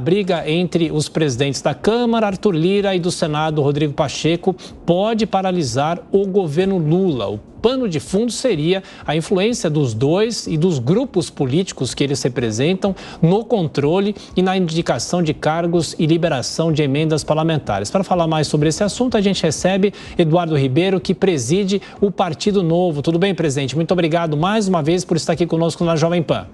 briga entre os presidentes da Câmara, Arthur Lira, e do Senado, Rodrigo Pacheco, pode paralisar o governo Lula. O pano de fundo seria a influência dos dois e dos grupos políticos que eles representam no controle e na indicação de cargos e liberação de emendas parlamentares. Para falar mais sobre esse assunto, a gente recebe Eduardo Ribeiro, que preside o Partido Novo. Tudo bem, presidente? Muito obrigado mais uma vez por estar aqui conosco na Jovem Pan.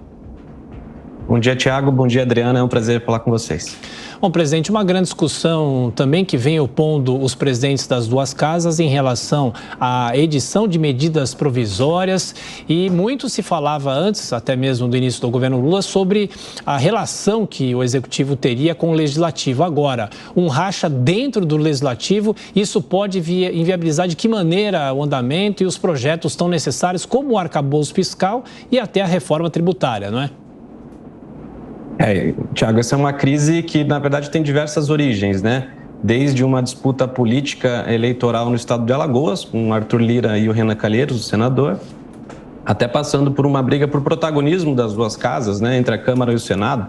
Bom dia, Tiago. Bom dia, Adriana. É um prazer falar com vocês. Bom, presidente, uma grande discussão também que vem opondo os presidentes das duas casas em relação à edição de medidas provisórias, e muito se falava antes, até mesmo do início do governo Lula, sobre a relação que o Executivo teria com o Legislativo. Agora, um racha dentro do Legislativo, isso pode inviabilizar de que maneira o andamento e os projetos tão necessários como o arcabouço fiscal e até a reforma tributária, não é? Tiago, essa é uma crise que, na verdade, tem diversas origens, né? Desde uma disputa política eleitoral no estado de Alagoas, com Arthur Lira e o Renan Calheiros, o senador, até passando por uma briga por protagonismo das duas casas, né, entre a Câmara e o Senado.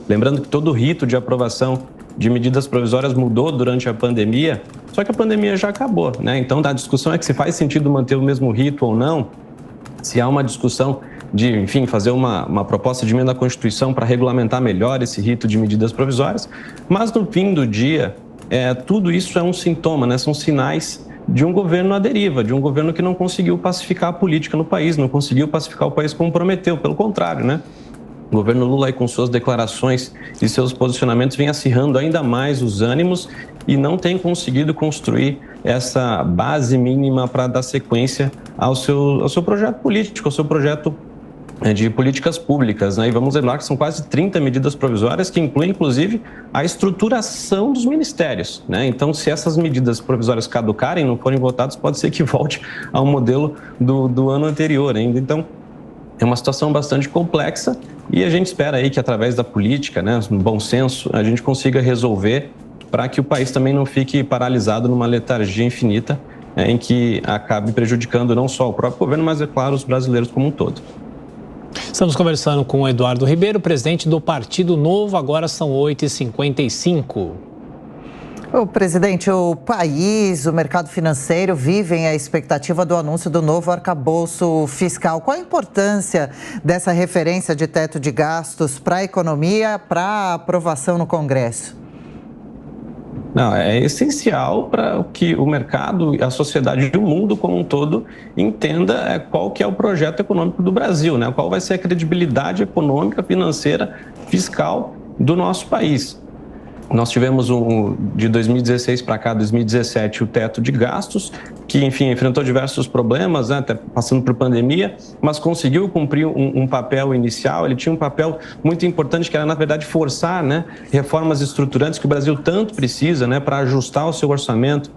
Lembrando que todo o rito de aprovação de medidas provisórias mudou durante a pandemia, só que a pandemia já acabou, né? Então, a discussão é que se faz sentido manter o mesmo rito ou não, se há uma discussão de, enfim, fazer uma proposta de emenda à Constituição para regulamentar melhor esse rito de medidas provisórias, mas no fim do dia, tudo isso é um sintoma, né? São sinais de um governo à deriva, de um governo que não conseguiu pacificar a política no país, não conseguiu pacificar o país como prometeu, pelo contrário, né? O governo Lula, aí, com suas declarações e seus posicionamentos, vem acirrando ainda mais os ânimos e não tem conseguido construir essa base mínima para dar sequência ao seu projeto político, ao seu projeto de políticas públicas, né? E vamos lembrar que são quase 30 medidas provisórias que incluem, inclusive, a estruturação dos ministérios, né? Então, se essas medidas provisórias caducarem, não forem votadas, pode ser que volte ao modelo do ano anterior ainda. Então, é uma situação bastante complexa e a gente espera aí que, através da política, né, no bom senso, a gente consiga resolver para que o país também não fique paralisado numa letargia infinita, em que acabe prejudicando não só o próprio governo, mas, é claro, os brasileiros como um todo. Estamos conversando com o Eduardo Ribeiro, presidente do Partido Novo. Agora são 8h55. O presidente, o país, o mercado financeiro vivem a expectativa do anúncio do novo arcabouço fiscal. Qual a importância dessa referência de teto de gastos para a economia, para a aprovação no Congresso? Não, é essencial para que o mercado, a sociedade e o mundo como um todo entenda qual que é o projeto econômico do Brasil, né? Qual vai ser a credibilidade econômica, financeira, fiscal do nosso país. Nós tivemos de 2016 para cá, 2017, o teto de gastos, que, enfim, enfrentou diversos problemas, né, até passando por pandemia, mas conseguiu cumprir um papel inicial. Ele tinha um papel muito importante, que era, na verdade, forçar, né, reformas estruturantes que o Brasil tanto precisa, né, para ajustar o seu orçamento,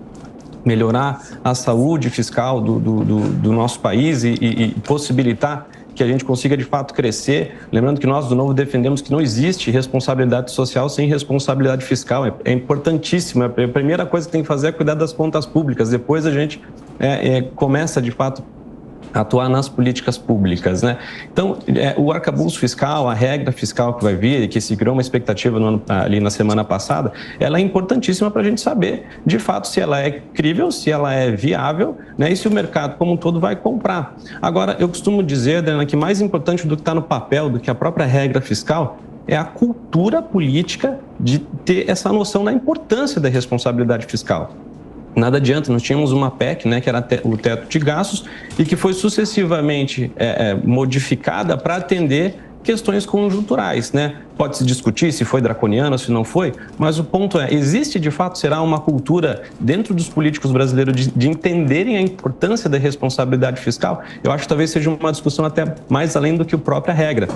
melhorar a saúde fiscal do nosso país e possibilitar que a gente consiga, de fato, crescer. Lembrando que nós, do Novo, defendemos que não existe responsabilidade social sem responsabilidade fiscal. É importantíssimo. A primeira coisa que tem que fazer é cuidar das contas públicas. Depois a gente começa, de fato, a atuar nas políticas públicas, né? Então, o arcabouço fiscal, a regra fiscal que vai vir, que se criou uma expectativa ali na semana passada, ela é importantíssima para a gente saber, de fato, se ela é crível, se ela é viável, né? E se o mercado como um todo vai comprar. Agora, eu costumo dizer, Adriana, que mais importante do que está no papel, do que a própria regra fiscal, é a cultura política de ter essa noção da importância da responsabilidade fiscal. Nada adianta, nós tínhamos uma PEC, né, que era o teto de gastos, e que foi sucessivamente modificada para atender questões conjunturais, né? Pode-se discutir se foi draconiana, se não foi, mas o ponto existe de fato, será uma cultura dentro dos políticos brasileiros de entenderem a importância da responsabilidade fiscal? Eu acho que talvez seja uma discussão até mais além do que a própria regra,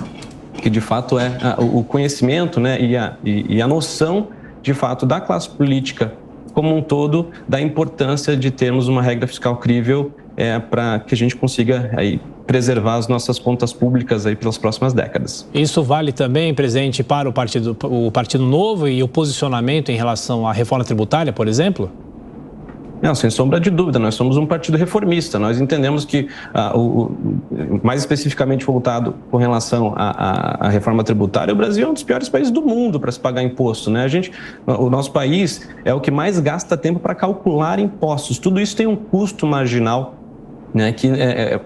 que de fato é o conhecimento, né, e a noção, de fato, da classe política como um todo, da importância de termos uma regra fiscal crível para que a gente consiga aí preservar as nossas contas públicas aí pelas próximas décadas. Isso vale também, presidente, para o Partido Novo e o posicionamento em relação à reforma tributária, por exemplo? Não, sem sombra de dúvida, nós somos um partido reformista, nós entendemos que, mais especificamente voltado com relação à reforma tributária, o Brasil é um dos piores países do mundo para se pagar imposto, né? O nosso país é o que mais gasta tempo para calcular impostos, tudo isso tem um custo marginal, né, que é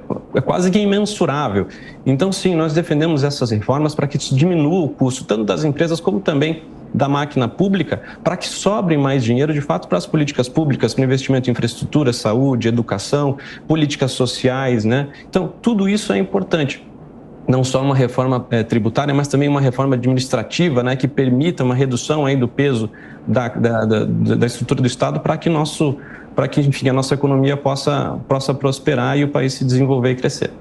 quase que imensurável. Então, sim, nós defendemos essas reformas para que isso diminua o custo, tanto das empresas como também da máquina pública, para que sobre mais dinheiro, de fato, para as políticas públicas, para investimento em infraestrutura, saúde, educação, políticas sociais, né? Então, tudo isso é importante. Não só uma reforma tributária, mas também uma reforma administrativa, né, que permita uma redução aí do peso da estrutura do Estado para que enfim, a nossa economia possa prosperar e o país se desenvolver e crescer.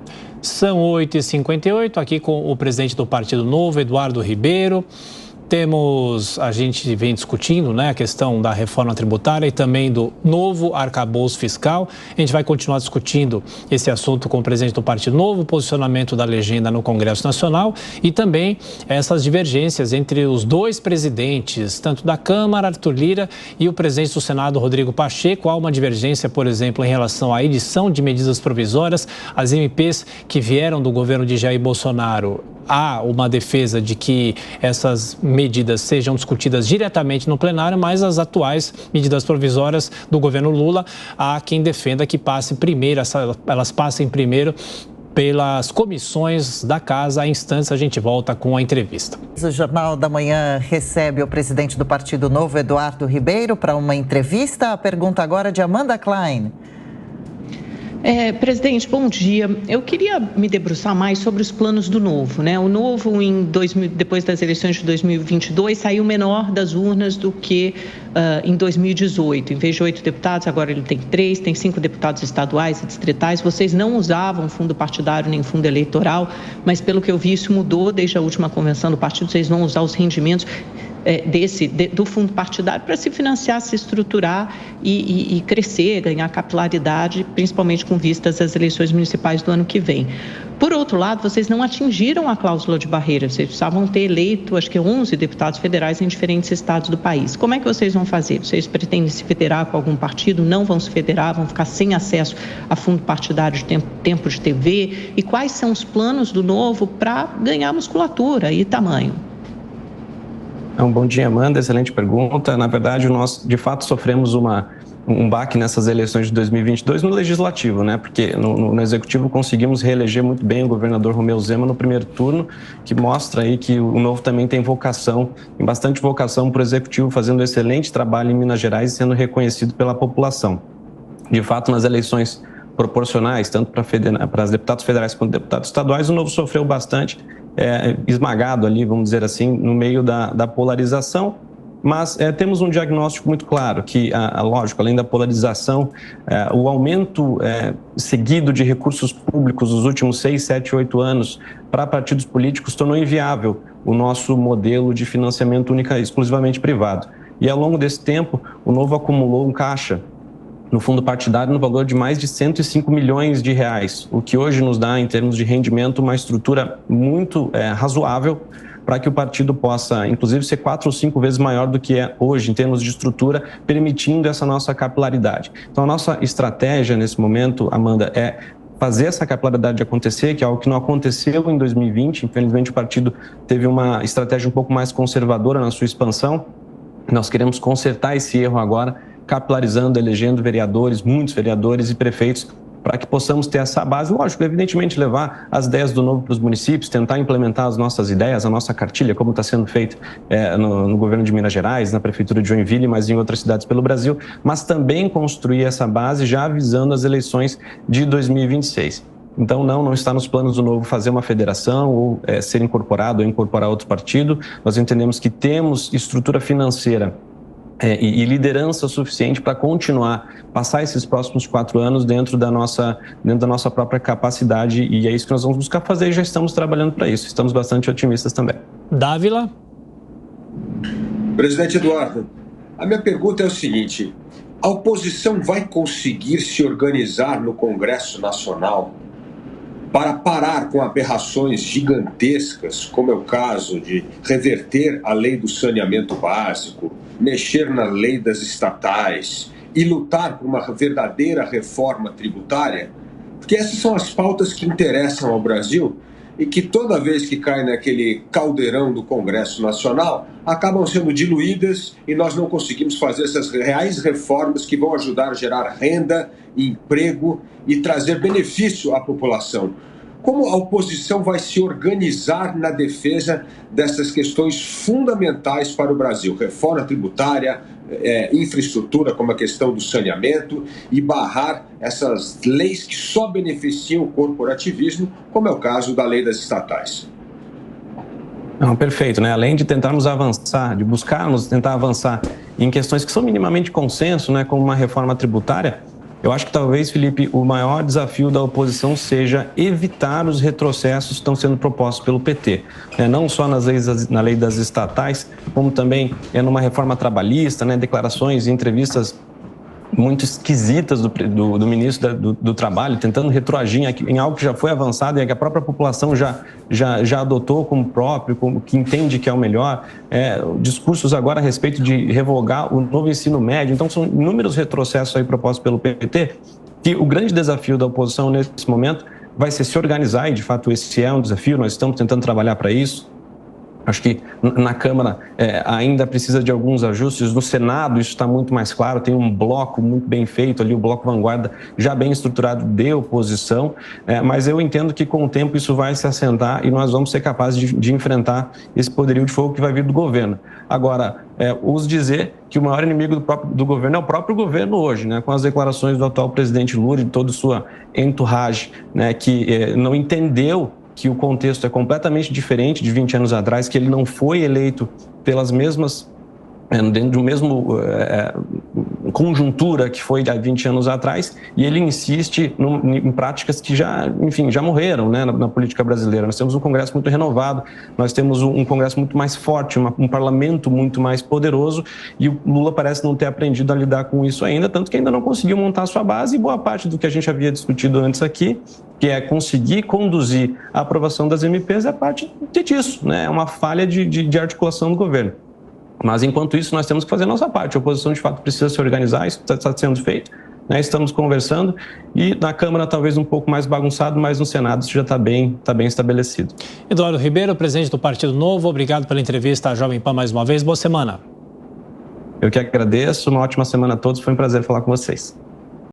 São 8h58, aqui com o presidente do Partido Novo, Eduardo Ribeiro. A gente vem discutindo, né, a questão da reforma tributária e também do novo arcabouço fiscal. A gente vai continuar discutindo esse assunto com o presidente do Partido Novo, o posicionamento da legenda no Congresso Nacional e também essas divergências entre os dois presidentes, tanto da Câmara, Arthur Lira, e o presidente do Senado, Rodrigo Pacheco. Há uma divergência, por exemplo, em relação à edição de medidas provisórias. As MPs que vieram do governo de Jair Bolsonaro, há uma defesa de que essas medidas sejam discutidas diretamente no plenário, mas as atuais medidas provisórias do governo Lula, há quem defenda que elas passem primeiro pelas comissões da Casa. À instância, a gente volta com a entrevista. O Jornal da Manhã recebe o presidente do Partido Novo, Eduardo Ribeiro, para uma entrevista. A pergunta agora é de Amanda Klein. Presidente, bom dia. Eu queria me debruçar mais sobre os planos do Novo, né? O Novo, depois das eleições de 2022, saiu menor das urnas do que em 2018. Em vez de 8 deputados, agora ele tem 3, tem 5 deputados estaduais e distritais. Vocês não usavam fundo partidário nem fundo eleitoral, mas pelo que eu vi, isso mudou desde a última convenção do partido. Vocês vão usar os rendimentos do fundo partidário para se financiar, se estruturar e crescer, ganhar capilaridade, principalmente com vistas às eleições municipais do ano que vem. Por outro lado, vocês não atingiram a cláusula de barreira, vocês precisavam ter eleito, acho que 11 deputados federais em diferentes estados do país. Como é que vocês vão fazer? Vocês pretendem se federar com algum partido? Não vão se federar? Vão ficar sem acesso a fundo partidário de tempo de TV? E quais são os planos do Novo para ganhar musculatura e tamanho? Bom dia, Amanda. Excelente pergunta. Na verdade, nós, de fato, sofremos um baque nessas eleições de 2022 no Legislativo, né? Porque no Executivo conseguimos reeleger muito bem o governador Romeu Zema no primeiro turno, que mostra aí que o Novo também tem bastante vocação para o Executivo, fazendo um excelente trabalho em Minas Gerais e sendo reconhecido pela população. De fato, nas eleições proporcionais, tanto para os deputados federais quanto deputados estaduais, o Novo sofreu bastante, esmagado ali, vamos dizer assim, no meio da polarização, mas temos um diagnóstico muito claro que, lógico, além da polarização, o aumento seguido de recursos públicos nos últimos 6, 7, 8 anos para partidos políticos tornou inviável o nosso modelo de financiamento única exclusivamente privado. E ao longo desse tempo, o Novo acumulou um caixa no fundo partidário no valor de mais de 105 milhões de reais, o que hoje nos dá, em termos de rendimento, uma estrutura muito razoável para que o partido possa, inclusive, ser 4 ou 5 vezes maior do que é hoje, em termos de estrutura, permitindo essa nossa capilaridade. Então, a nossa estratégia nesse momento, Amanda, é fazer essa capilaridade acontecer, que é algo que não aconteceu em 2020. Infelizmente, o partido teve uma estratégia um pouco mais conservadora na sua expansão. Nós queremos consertar esse erro agora, capilarizando, elegendo vereadores, muitos vereadores e prefeitos, para que possamos ter essa base, lógico, evidentemente levar as ideias do Novo para os municípios, tentar implementar as nossas ideias, a nossa cartilha, como está sendo feito no governo de Minas Gerais, na prefeitura de Joinville, mas em outras cidades pelo Brasil, mas também construir essa base já avisando as eleições de 2026. Então, não está nos planos do Novo fazer uma federação ou ser incorporado ou incorporar outro partido. Nós entendemos que temos estrutura financeira e liderança suficiente para continuar, passar esses próximos 4 anos dentro da nossa própria capacidade, e é isso que nós vamos buscar fazer, e já estamos trabalhando para isso. Estamos bastante otimistas também. Dávila? Presidente Eduardo, a minha pergunta é o seguinte: a oposição vai conseguir se organizar no Congresso Nacional para parar com aberrações gigantescas, como é o caso de reverter a lei do saneamento básico, mexer na lei das estatais, e lutar por uma verdadeira reforma tributária? Porque essas são as pautas que interessam ao Brasil e que toda vez que cai naquele caldeirão do Congresso Nacional, acabam sendo diluídas e nós não conseguimos fazer essas reais reformas que vão ajudar a gerar renda, emprego e trazer benefício à população. Como a oposição vai se organizar na defesa dessas questões fundamentais para o Brasil? Reforma tributária, infraestrutura, como a questão do saneamento, e barrar essas leis que só beneficiam o corporativismo, como é o caso da lei das estatais. Não, perfeito, né? Além de tentarmos avançar, de buscarmos tentar avançar em questões que são minimamente consenso, né, como uma reforma tributária, eu acho que talvez, Felipe, o maior desafio da oposição seja evitar os retrocessos que estão sendo propostos pelo PT. Não só na lei das estatais, como também numa reforma trabalhista, né? Declarações e entrevistas muito esquisitas do ministro do Trabalho, tentando retroagir em algo que já foi avançado e que a própria população já adotou como próprio, como que entende que é o melhor. Discursos agora a respeito de revogar o novo ensino médio. Então, são inúmeros retrocessos aí propostos pelo PT, que o grande desafio da oposição nesse momento vai ser se organizar, e de fato esse é um desafio, nós estamos tentando trabalhar para isso. Acho que na Câmara ainda precisa de alguns ajustes. No Senado isso está muito mais claro, tem um bloco muito bem feito ali, o Bloco Vanguarda já bem estruturado de oposição, mas eu entendo que com o tempo isso vai se assentar e nós vamos ser capazes de enfrentar esse poderio de fogo que vai vir do governo. Agora, ouso dizer que o maior inimigo do governo é o próprio governo hoje, né, com as declarações do atual presidente Lula e de toda a sua entourage, né, que não entendeu que o contexto é completamente diferente de 20 anos atrás, que ele não foi eleito pelas mesmas, dentro do mesmo conjuntura que foi há 20 anos atrás, e ele insiste em práticas que já morreram, né, na política brasileira. Nós temos um Congresso muito renovado, nós temos um Congresso muito mais forte, um parlamento muito mais poderoso, e o Lula parece não ter aprendido a lidar com isso ainda, tanto que ainda não conseguiu montar a sua base, e boa parte do que a gente havia discutido antes aqui, que é conseguir conduzir a aprovação das MPs, é parte disso, né? É uma falha de articulação do governo. Mas, enquanto isso, nós temos que fazer a nossa parte. A oposição, de fato, precisa se organizar, isso está sendo feito, né? Estamos conversando, e na Câmara talvez um pouco mais bagunçado, mas no Senado isso já está bem estabelecido. Eduardo Ribeiro, presidente do Partido Novo, obrigado pela entrevista à Jovem Pan mais uma vez. Boa semana. Eu que agradeço, uma ótima semana a todos, foi um prazer falar com vocês.